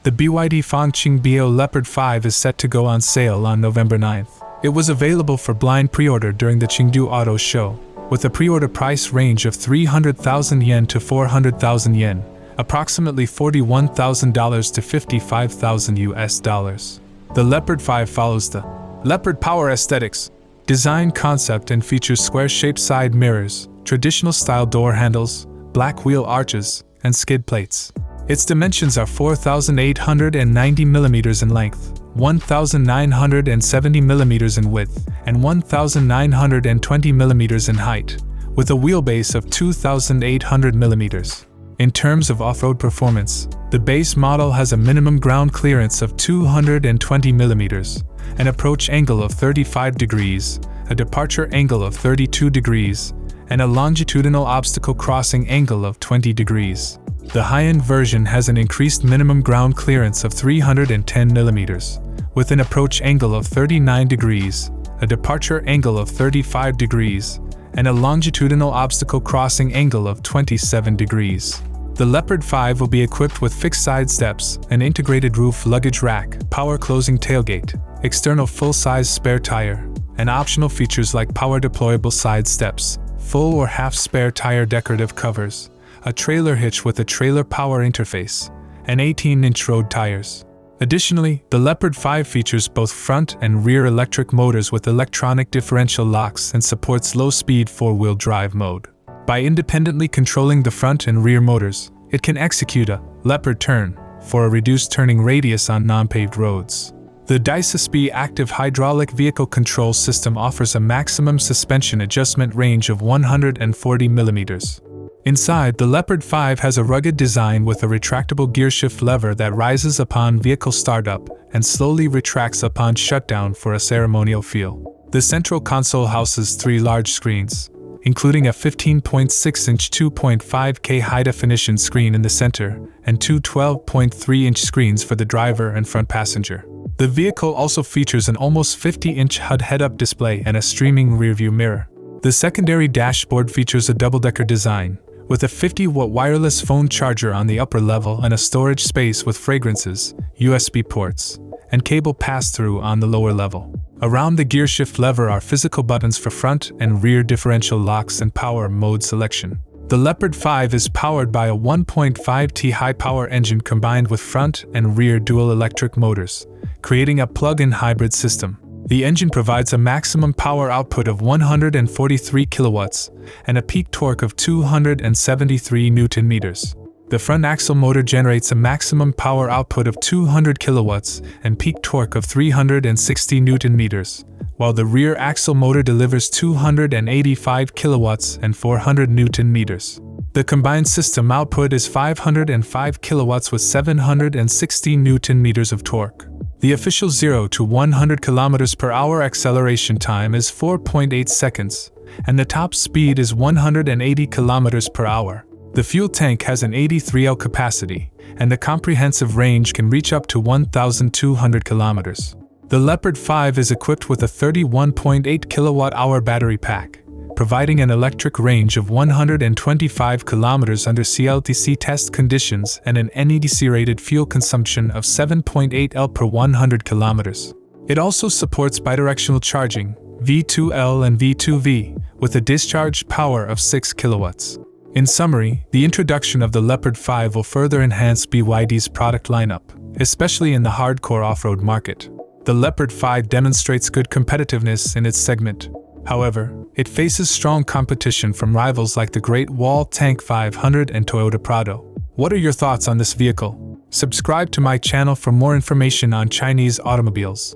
The BYD Fang BAO Leopard 5 is set to go on sale on November 9th. It was available for blind pre-order during the Chengdu Auto Show, with a pre-order price range of 300,000 yen to 400,000 yen, approximately $41,000 to $55,000. The Leopard 5 follows the Leopard Power aesthetics, design concept and features square-shaped side mirrors, traditional-style door handles, black wheel arches, and skid plates. Its dimensions are 4,890 mm in length, 1,970 mm in width, and 1,920 mm in height, with a wheelbase of 2,800 mm. In terms of off-road performance, the base model has a minimum ground clearance of 220 mm, an approach angle of 35 degrees, a departure angle of 32 degrees, and a longitudinal obstacle crossing angle of 20 degrees. The high-end version has an increased minimum ground clearance of 310 mm, with an approach angle of 39 degrees, a departure angle of 35 degrees, and a longitudinal obstacle crossing angle of 27 degrees. The Leopard 5 will be equipped with fixed side steps, an integrated roof luggage rack, power closing tailgate, external full-size spare tire, and optional features like power deployable side steps, full or half spare tire decorative covers, a trailer hitch with a trailer power interface, and 18-inch road tires. Additionally, the Leopard 5 features both front and rear electric motors with electronic differential locks and supports low-speed four-wheel drive mode. By independently controlling the front and rear motors, it can execute a Leopard turn for a reduced turning radius on non-paved roads. The DICE active hydraulic vehicle control system offers a maximum suspension adjustment range of 140 mm. Inside, the Leopard 5 has a rugged design with a retractable gearshift lever that rises upon vehicle startup and slowly retracts upon shutdown for a ceremonial feel. The central console houses 3 large screens, including a 15.6-inch 2.5K high-definition screen in the center and 2 12.3-inch screens for the driver and front passenger. The vehicle also features an almost 50-inch HUD head-up display and a streaming rearview mirror. The secondary dashboard features a double-decker design, with a 50-watt wireless phone charger on the upper level and a storage space with fragrances, USB ports, and cable pass-through on the lower level. Around the gearshift lever are physical buttons for front and rear differential locks and power mode selection. The Leopard 5 is powered by a 1.5T high-power engine combined with front and rear dual electric motors, creating a plug-in hybrid system. The engine provides a maximum power output of 143 kilowatts and a peak torque of 273 Nm. The front axle motor generates a maximum power output of 200 kilowatts and peak torque of 360 Nm, while the rear axle motor delivers 285 kilowatts and 400 Nm. The combined system output is 505 kilowatts with 760 Nm of torque. The official 0 to 100 km/h acceleration time is 4.8 seconds, and the top speed is 180 km/h. The fuel tank has an 83L capacity, and the comprehensive range can reach up to 1,200 kilometers. The Leopard 5 is equipped with a 31.8 kWh battery pack, providing an electric range of 125 kilometers under CLTC test conditions and an NEDC-rated fuel consumption of 7.8 L per 100 kilometers. It also supports bidirectional charging, V2L and V2V, with a discharge power of 6 kilowatts. In summary, the introduction of the Leopard 5 will further enhance BYD's product lineup, especially in the hardcore off-road market. The Leopard 5 demonstrates good competitiveness in its segment. However, it faces strong competition from rivals like the Great Wall Tank 500 and Toyota Prado. What are your thoughts on this vehicle? Subscribe to my channel for more information on Chinese automobiles.